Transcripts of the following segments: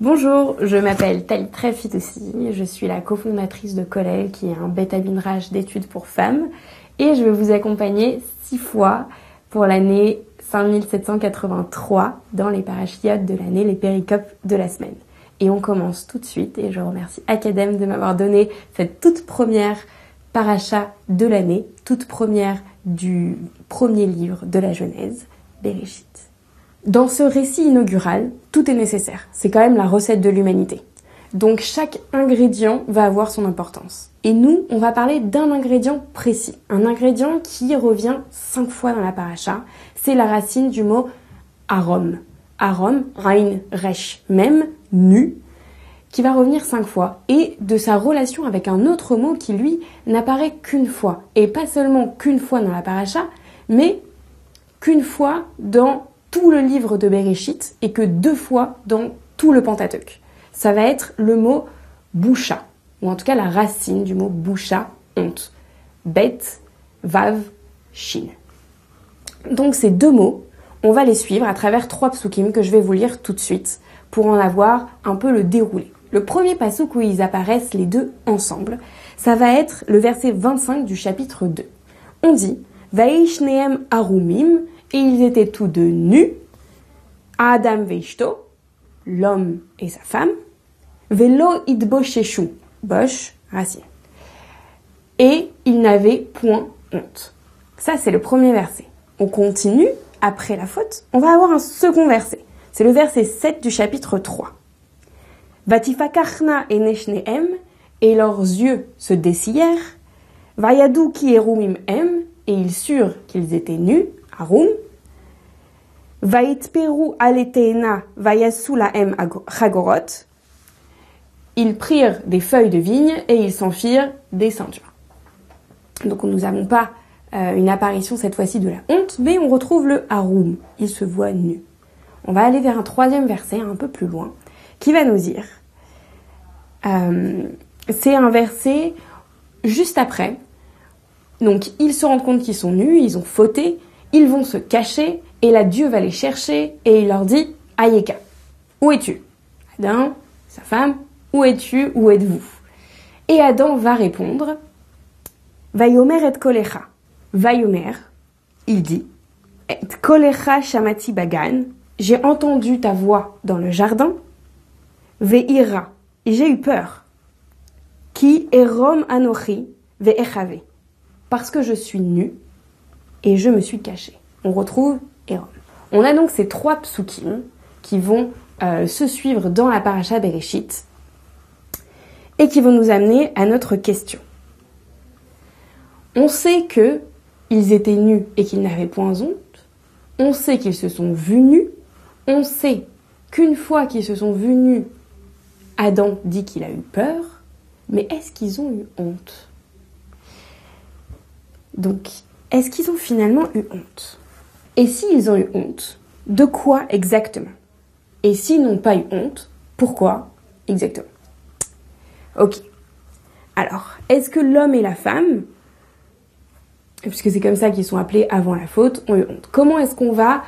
Bonjour, je m'appelle Talit Fitoussi, je suis la cofondatrice de Kollel, qui est un beth midrash d'études pour femmes, et je vais vous accompagner 6 fois pour l'année 5783 dans les parashiot de l'année, les péricopes de la semaine. Et on commence tout de suite, et je remercie Academ de m'avoir donné cette toute première paracha de l'année, toute première du premier livre de la Genèse, Bereshit. Dans ce récit inaugural, tout est nécessaire. C'est quand même la recette de l'humanité. Donc chaque ingrédient va avoir son importance. Et nous, on va parler d'un ingrédient précis. Un ingrédient qui revient 5 fois dans la paracha. C'est la racine du mot arom. Arom, rein, resh, même, nu, qui va revenir 5 fois. Et de sa relation avec un autre mot qui, lui, n'apparaît qu'une fois. Et pas seulement qu'une fois dans la paracha, mais qu'une fois dans tout le livre de Bereshit et que 2 fois dans tout le Pentateuque. Ça va être le mot boucha, ou en tout cas la racine du mot boucha, honte. Bet, vav, shin. Donc ces 2 mots, on va les suivre à travers 3 psukim que je vais vous lire tout de suite pour en avoir un peu le déroulé. Le premier pasuk où ils apparaissent les 2 ensemble, ça va être le verset 25 du chapitre 2. On dit « Vaishneem arumim » et ils étaient tous 2 nus, Adam veishto, l'homme et sa femme, velo idbosheshu, bosh, racine. Et ils n'avaient point honte. Ça, c'est le premier verset. On continue, après la faute, on va avoir un second verset. C'est le verset 7 du chapitre 3. Vatifakachna eneshneem, et leurs yeux se dessillèrent, vayadu ki erumim em, et ils surent qu'ils étaient nus, Arum, Vaitperu aleteena vayasu laem chagorot. Ils prirent des feuilles de vigne et ils s'en firent des ceintures. Donc nous n'avons pas une apparition cette fois-ci de la honte, mais on retrouve le Arum. Ils se voient nus. On va aller vers un 3e verset un peu plus loin, qui va nous dire, c'est un verset juste après. Donc ils se rendent compte qu'ils sont nus, ils ont fauté, ils vont se cacher, et là Dieu va les chercher, et il leur dit « Ayeka, où es-tu » Adam, sa femme, « Où es-tu, où êtes-vous » Et Adam va répondre « Vayomer et kolecha » Vayomer, il dit « Et kolecha shamati bagan » J'ai entendu ta voix dans le jardin. « Ve'ira » Et j'ai eu peur. « Ki erom anochi ve'echave » Parce que je suis nue et je me suis cachée. On retrouve Erom. On a donc ces 3 psukim qui vont se suivre dans la paracha Bereshit et qui vont nous amener à notre question. On sait qu'ils étaient nus et qu'ils n'avaient point honte. On sait qu'ils se sont vus nus. On sait qu'une fois qu'ils se sont vus nus, Adam dit qu'il a eu peur. Mais est-ce qu'ils ont eu honte ? Donc, est-ce qu'ils ont finalement eu honte ? Et s'ils ont eu honte, de quoi exactement ? Et s'ils n'ont pas eu honte, pourquoi exactement ? Ok. Alors, est-ce que l'homme et la femme, puisque c'est comme ça qu'ils sont appelés avant la faute, ont eu honte ? Comment est-ce qu'on va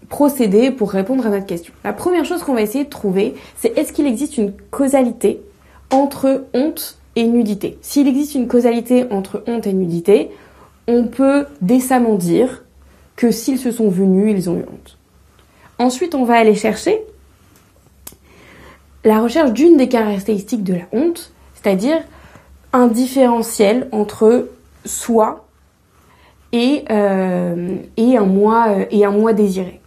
procéder pour répondre à notre question ? La première chose qu'on va essayer de trouver, c'est est-ce qu'il existe une causalité entre honte et nudité ? S'il existe une causalité entre honte et nudité, on peut décemment dire que s'ils se sont vus nus, ils ont eu honte. Ensuite, on va aller chercher la recherche d'une des caractéristiques de la honte, c'est-à-dire un différentiel entre soi et un moi désiré.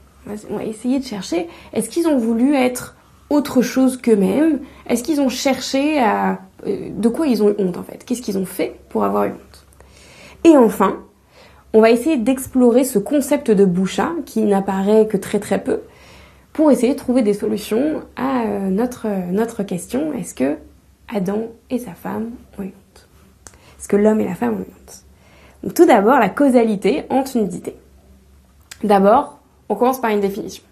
On va essayer de chercher, est-ce qu'ils ont voulu être autre chose qu'eux-mêmes ? Est-ce qu'ils ont cherché à... de quoi ils ont eu honte en fait ? Qu'est-ce qu'ils ont fait pour avoir eu honte ? Et enfin, on va essayer d'explorer ce concept de boucha qui n'apparaît que très très peu pour essayer de trouver des solutions à notre question. Est-ce que Adam et sa femme ont eu honte ? Est-ce que l'homme et la femme ont eu honte ? Donc, tout d'abord, la causalité honte-nudité. D'abord, on commence par une définition.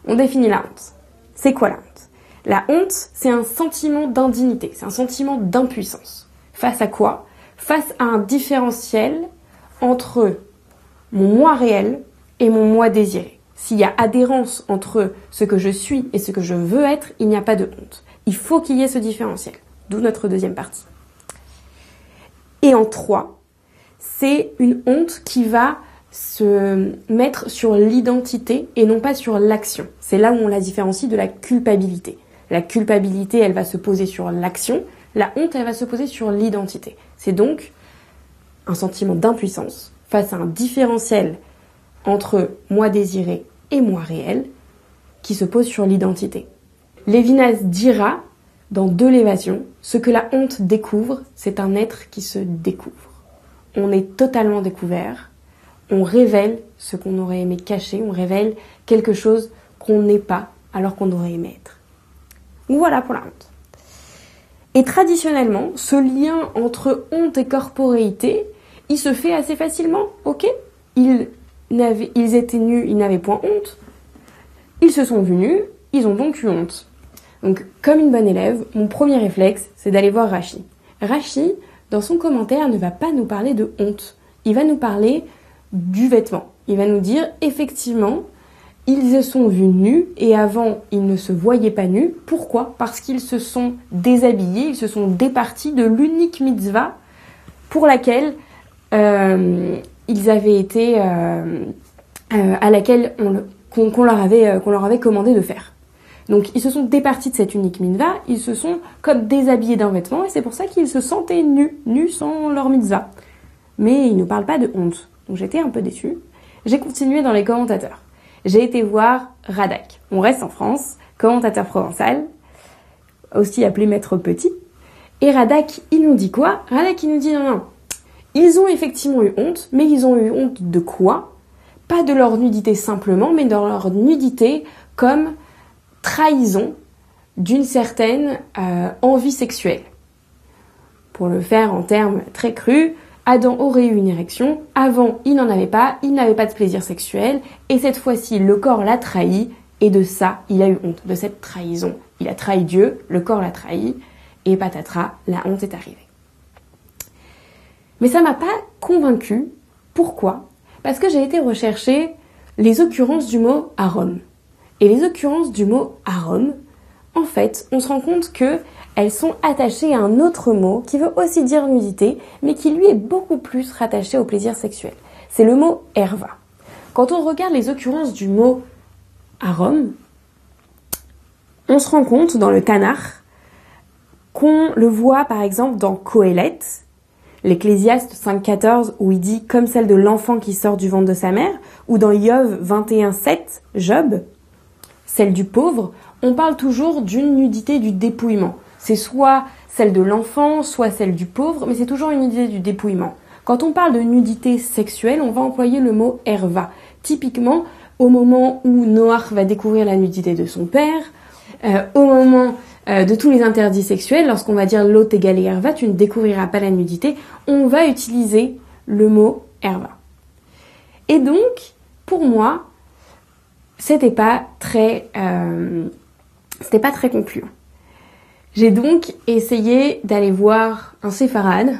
On définit la honte. C'est quoi la honte ? La honte, c'est un sentiment d'indignité, c'est un sentiment d'impuissance. Face à quoi ? Face à un différentiel entre mon moi réel et mon moi désiré. S'il y a adhérence entre ce que je suis et ce que je veux être, il n'y a pas de honte. Il faut qu'il y ait ce différentiel, d'où notre deuxième partie. Et en 3, c'est une honte qui va se mettre sur l'identité et non pas sur l'action. C'est là où on la différencie de la culpabilité. La culpabilité, elle va se poser sur l'action. La honte, elle va se poser sur l'identité. C'est donc un sentiment d'impuissance face à un différentiel entre moi désiré et moi réel qui se pose sur l'identité. Lévinas dira dans De l'évasion, ce que la honte découvre, c'est un être qui se découvre. On est totalement découvert, on révèle ce qu'on aurait aimé cacher, on révèle quelque chose qu'on n'est pas alors qu'on aurait aimé être. Voilà pour la honte. Et traditionnellement, ce lien entre honte et corporéité, il se fait assez facilement, ok ? Ils étaient nus, ils n'avaient point honte. Ils se sont vus nus, ils ont donc eu honte. Donc, comme une bonne élève, mon premier réflexe, c'est d'aller voir Rachi. Rachi, dans son commentaire, ne va pas nous parler de honte. Il va nous parler du vêtement. Il va nous dire, effectivement, ils se sont vus nus et avant, ils ne se voyaient pas nus. Pourquoi ? Parce qu'ils se sont déshabillés, ils se sont départis de l'unique mitzvah pour laquelle ils avaient été, à laquelle qu'on leur avait commandé de faire. Donc ils se sont départis de cette unique mitzvah, ils se sont comme déshabillés d'un vêtement et c'est pour ça qu'ils se sentaient nus sans leur mitzvah. Mais ils ne parlent pas de honte. Donc j'étais un peu déçue. J'ai continué dans les commentateurs. J'ai été voir Radak. On reste en France, commentateur provençal, aussi appelé Maître Petit. Et Radak, il nous dit quoi ? Radak, il nous dit non. Ils ont effectivement eu honte, mais ils ont eu honte de quoi ? Pas de leur nudité simplement, mais de leur nudité comme trahison d'une certaine envie sexuelle. Pour le faire en termes très crus, Adam aurait eu une érection, avant il n'en avait pas, il n'avait pas de plaisir sexuel, et cette fois-ci le corps l'a trahi, et de ça il a eu honte, de cette trahison. Il a trahi Dieu, le corps l'a trahi, et patatras, la honte est arrivée. Mais ça m'a pas convaincue. Pourquoi ? Parce que j'ai été rechercher les occurrences du mot arom. Et les occurrences du mot arom, en fait, on se rend compte qu'elles sont attachées à un autre mot qui veut aussi dire nudité, mais qui lui est beaucoup plus rattaché au plaisir sexuel. C'est le mot erva. Quand on regarde les occurrences du mot arom, on se rend compte dans le Tanakh qu'on le voit par exemple dans Kohelet, l'Ecclésiaste 5.14 où il dit comme celle de l'enfant qui sort du ventre de sa mère, ou dans Yov 21.7, Job, celle du pauvre, on parle toujours d'une nudité du dépouillement. C'est soit celle de l'enfant, soit celle du pauvre, mais c'est toujours une nudité du dépouillement. Quand on parle de nudité sexuelle, on va employer le mot erva. Typiquement, au moment où Noach va découvrir la nudité de son père, au moment de tous les interdits sexuels, lorsqu'on va dire lot égale erva, tu ne découvriras pas la nudité, on va utiliser le mot erva. Et donc, pour moi, c'était pas très concluant. J'ai donc essayé d'aller voir un séfarade.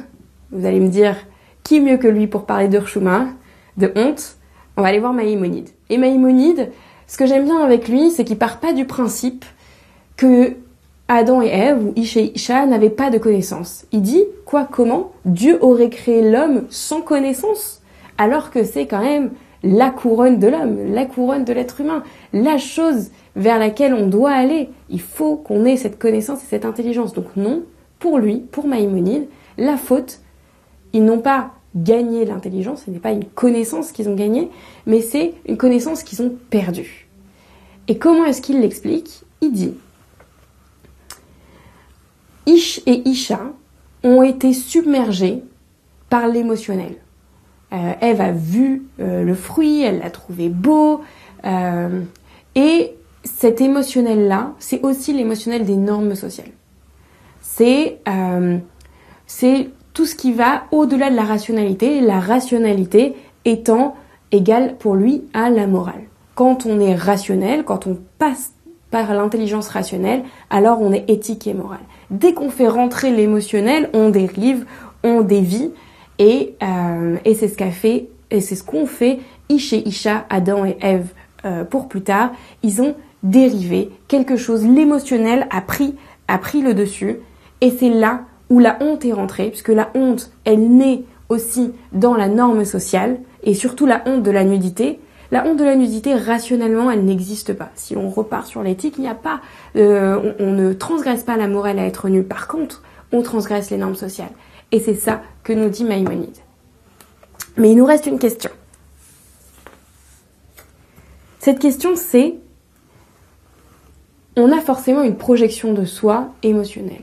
Vous allez me dire, qui mieux que lui pour parler de Rchouma, de honte ? On va aller voir Maïmonide. Et Maïmonide, ce que j'aime bien avec lui, c'est qu'il part pas du principe que Adam et Ève, ou Ish et Isha, n'avaient pas de connaissance. Il dit, comment ? Dieu aurait créé l'homme sans connaissance, alors que c'est quand même la couronne de l'homme, la couronne de l'être humain, la chose vers laquelle on doit aller. Il faut qu'on ait cette connaissance et cette intelligence. Donc non, pour lui, pour Maïmonide, la faute, ils n'ont pas gagné l'intelligence, ce n'est pas une connaissance qu'ils ont gagnée, mais c'est une connaissance qu'ils ont perdue. Et comment est-ce qu'il l'explique ? Il dit, Ish et Isha ont été submergés par l'émotionnel. Ève a vu le fruit, elle l'a trouvé beau, et cet émotionnel-là, c'est aussi l'émotionnel des normes sociales. C'est tout ce qui va au-delà de la rationalité étant égale pour lui à la morale. Quand on est rationnel, quand on passe par l'intelligence rationnelle, alors on est éthique et morale. Dès qu'on fait rentrer l'émotionnel, on dérive, on dévie, et c'est ce qu'on fait Ish et Isha, Adam et Ève pour plus tard, ils ont dérivé quelque chose, l'émotionnel a pris le dessus, et c'est là où la honte est rentrée, puisque la honte, elle naît aussi dans la norme sociale, et surtout la honte de la nudité. La honte de la nudité, rationnellement, elle n'existe pas. Si on repart sur l'éthique, il n'y a pas, on ne transgresse pas la morale à être nu. Par contre, on transgresse les normes sociales. Et c'est ça que nous dit Maïmonide. Mais il nous reste une question. Cette question, c'est, on a forcément une projection de soi émotionnelle.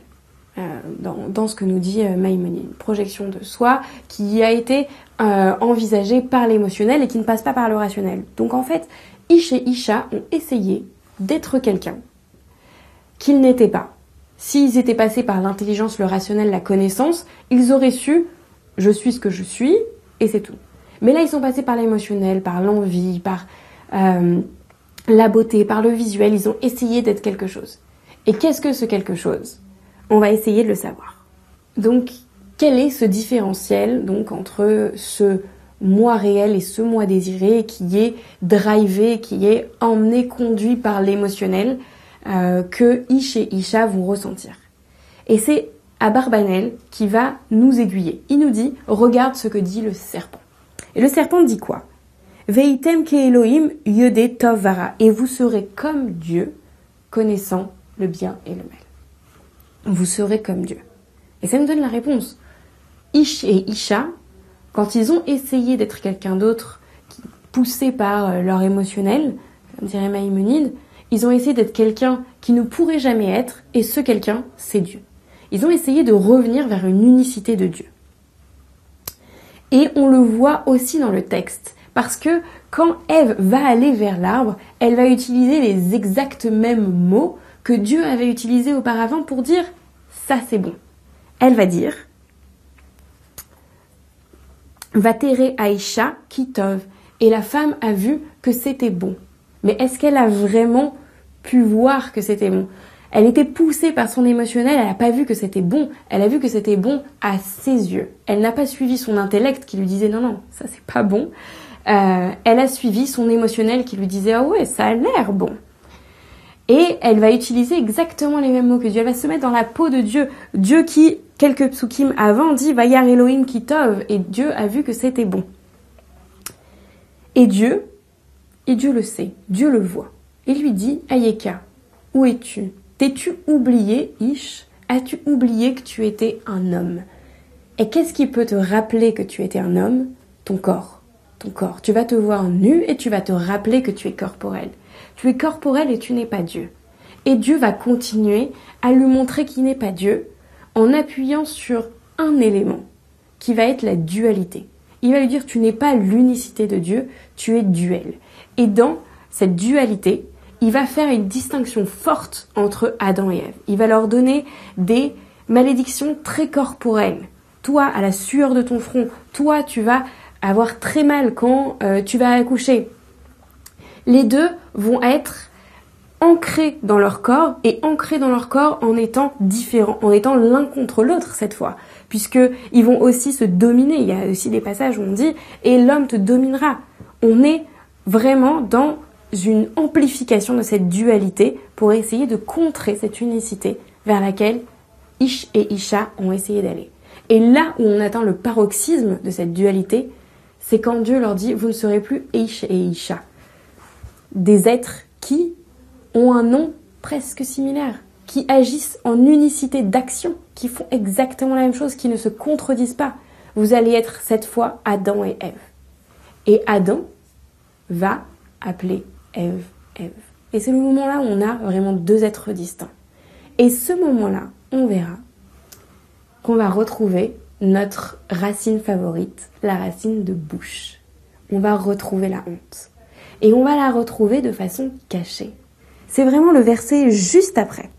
Dans ce que nous dit Maïmonide, une projection de soi qui a été envisagée par l'émotionnel et qui ne passe pas par le rationnel. Donc en fait, Ish et Isha ont essayé d'être quelqu'un qu'ils n'étaient pas. S'ils étaient passés par l'intelligence, le rationnel, la connaissance, ils auraient su « je suis ce que je suis » et c'est tout. Mais là, ils sont passés par l'émotionnel, par l'envie, par la beauté, par le visuel. Ils ont essayé d'être quelque chose. Et qu'est-ce que ce quelque chose ? On va essayer de le savoir. Donc, quel est ce différentiel donc, entre ce moi réel et ce moi désiré qui est drivé, qui est emmené, conduit par l'émotionnel que Ish et Isha vont ressentir. Et c'est Abarbanel qui va nous aiguiller. Il nous dit, regarde ce que dit le serpent. Et le serpent dit quoi ? Veitem ke Elohim yode tov vara. Et vous serez comme Dieu, connaissant le bien et le mal. Vous serez comme Dieu. Et ça nous donne la réponse. Ish et Isha, quand ils ont essayé d'être quelqu'un d'autre, poussés par leur émotionnel, comme dirait Maïmonide, ils ont essayé d'être quelqu'un qui ne pourrait jamais être, et ce quelqu'un, c'est Dieu. Ils ont essayé de revenir vers une unicité de Dieu. Et on le voit aussi dans le texte, parce que quand Ève va aller vers l'arbre, elle va utiliser les exacts mêmes mots que Dieu avait utilisé auparavant pour dire « ça c'est bon ». Elle va dire « Vatere Aïcha kitov » et la femme a vu que c'était bon. Mais est-ce qu'elle a vraiment pu voir que c'était bon ? Elle était poussée par son émotionnel, elle n'a pas vu que c'était bon, elle a vu que c'était bon à ses yeux. Elle n'a pas suivi son intellect qui lui disait « non, non, ça c'est pas bon ». Elle a suivi son émotionnel qui lui disait « ah ouais, ça a l'air bon ». Et elle va utiliser exactement les mêmes mots que Dieu. Elle va se mettre dans la peau de Dieu. Dieu qui, quelques psukim avant, dit « Vayar Elohim kitov » et Dieu a vu que c'était bon. Et Dieu le sait, Dieu le voit. Il lui dit « Ayeka, où es-tu ? T'es-tu oublié, Ish ? As-tu oublié que tu étais un homme ? Et qu'est-ce qui peut te rappeler que tu étais un homme ? Ton corps. Ton corps. Tu vas te voir nu et tu vas te rappeler que tu es corporel. Tu es corporel et tu n'es pas Dieu. Et Dieu va continuer à lui montrer qu'il n'est pas Dieu en appuyant sur un élément qui va être la dualité. Il va lui dire tu n'es pas l'unicité de Dieu, tu es duel. Et dans cette dualité, il va faire une distinction forte entre Adam et Ève. Il va leur donner des malédictions très corporelles. Toi, à la sueur de ton front, toi, tu vas avoir très mal quand tu vas accoucher. Les deux vont être ancrés dans leur corps et ancrés dans leur corps en étant différents, en étant l'un contre l'autre cette fois, puisqu'ils vont aussi se dominer. Il y a aussi des passages où on dit « et l'homme te dominera ». On est vraiment dans une amplification de cette dualité pour essayer de contrer cette unicité vers laquelle Ish et Isha ont essayé d'aller. Et là où on atteint le paroxysme de cette dualité, c'est quand Dieu leur dit « vous ne serez plus Ish et Isha ». Des êtres qui ont un nom presque similaire, qui agissent en unicité d'action, qui font exactement la même chose, qui ne se contredisent pas. Vous allez être cette fois Adam et Ève. Et Adam va appeler Ève, Ève. Et c'est le moment-là où on a vraiment deux êtres distincts. Et ce moment-là, on verra qu'on va retrouver notre racine favorite, la racine de bouche. On va retrouver la honte. Et on va la retrouver de façon cachée. C'est vraiment le verset juste après.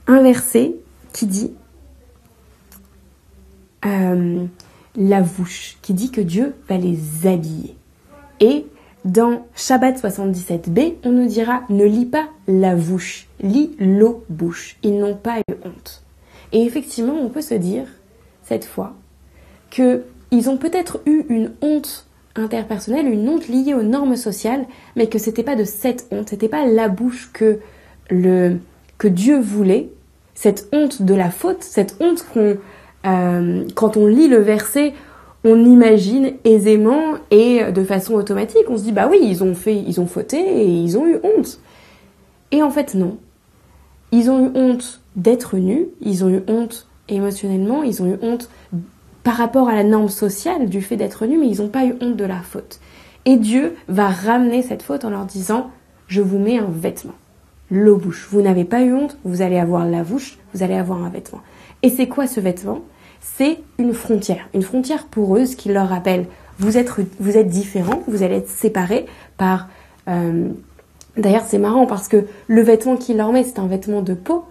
Un verset qui dit la bouche, qui dit que Dieu va les habiller. Et dans Shabbat 77b, on nous dira ne lis pas la bouche, lis l'eau-bouche. Ils n'ont pas eu honte. Et effectivement, on peut se dire, cette fois, qu'ils ont peut-être eu une honte interpersonnelle, une honte liée aux normes sociales, mais que c'était pas de cette honte, c'était pas la bouche que Dieu voulait, cette honte de la faute, cette honte quand on lit le verset, on imagine aisément et de façon automatique. On se dit, bah oui, ils ont fauté et ils ont eu honte. Et en fait, non. Ils ont eu honte d'être nus, ils ont eu honte émotionnellement, ils ont eu honte par rapport à la norme sociale du fait d'être nus, mais ils n'ont pas eu honte de la faute. Et Dieu va ramener cette faute en leur disant, je vous mets un vêtement. L'eau-bouche. Vous n'avez pas eu honte, vous allez avoir la bouche, vous allez avoir un vêtement. Et c'est quoi ce vêtement ? C'est une frontière poreuse qui leur rappelle, vous êtes différents, vous allez être séparés par... D'ailleurs, c'est marrant parce que le vêtement qu'il leur met, c'est un vêtement de peau.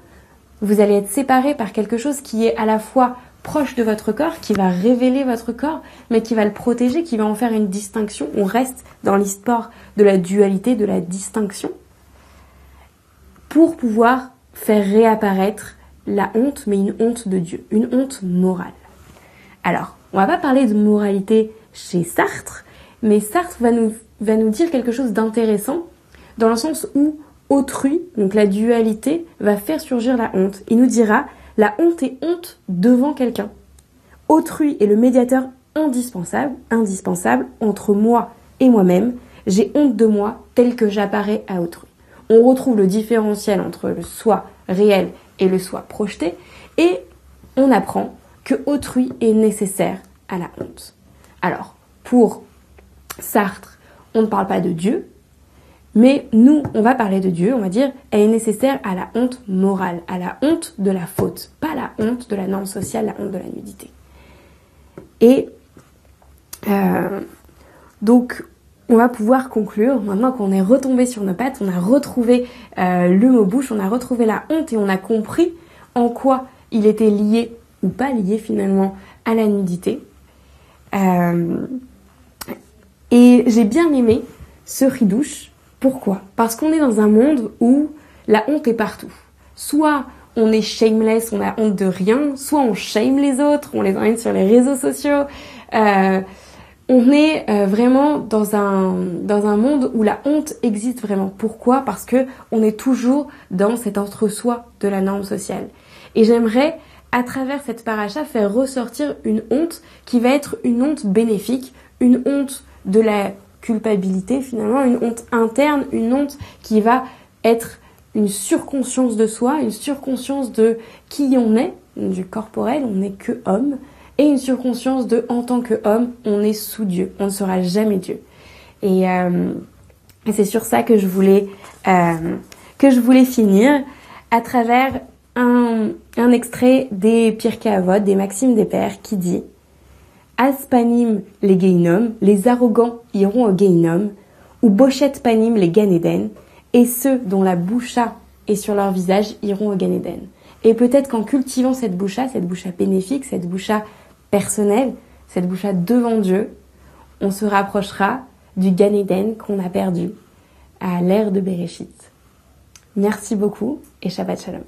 Vous allez être séparés par quelque chose qui est à la fois proche de votre corps, qui va révéler votre corps, mais qui va le protéger, qui va en faire une distinction. On reste dans l'histoire de la dualité, de la distinction, pour pouvoir faire réapparaître la honte, mais une honte de Dieu, une honte morale. Alors, on va pas parler de moralité chez Sartre, mais Sartre va nous dire quelque chose d'intéressant, dans le sens où autrui, donc la dualité, va faire surgir la honte. Il nous dira, la honte est honte devant quelqu'un. Autrui est le médiateur indispensable entre moi et moi-même. J'ai honte de moi tel que j'apparais à autrui. On retrouve le différentiel entre le soi réel et le soi projeté, et on apprend que autrui est nécessaire à la honte. Alors, pour Sartre, on ne parle pas de Dieu, mais nous, on va parler de Dieu, on va dire, elle est nécessaire à la honte morale, à la honte de la faute, pas la honte de la norme sociale, la honte de la nudité. Et donc, on va pouvoir conclure, maintenant qu'on est retombé sur nos pattes, on a retrouvé le mot bouche, on a retrouvé la honte et on a compris en quoi il était lié ou pas lié finalement à la nudité. Et j'ai bien aimé ce ridouche. Pourquoi ? Parce qu'on est dans un monde où la honte est partout. Soit on est shameless, on a honte de rien, soit on shame les autres, on les emmène sur les réseaux sociaux. On est vraiment dans un monde où la honte existe vraiment. Pourquoi ? Parce que on est toujours dans cet entre-soi de la norme sociale. Et j'aimerais, à travers cette paracha, faire ressortir une honte qui va être une honte bénéfique, une honte de la culpabilité finalement, une honte interne, une honte qui va être une surconscience de soi, une surconscience de qui on est, du corporel, on n'est que homme, et une surconscience de en tant que homme, on est sous Dieu, on ne sera jamais Dieu. Et c'est sur ça que je voulais finir à travers un extrait des Pirkei Avot, des Maximes des Pères, qui dit: Aspanim les Geinom, les arrogants iront au Geinom, ou Bochet Panim les Gan Eden, et ceux dont la boucha est sur leur visage iront au Gan Eden. Et peut-être qu'en cultivant cette boucha bénéfique, cette boucha personnelle, cette boucha devant Dieu, on se rapprochera du Gan Eden qu'on a perdu à l'ère de Bereshit. Merci beaucoup et Shabbat Shalom.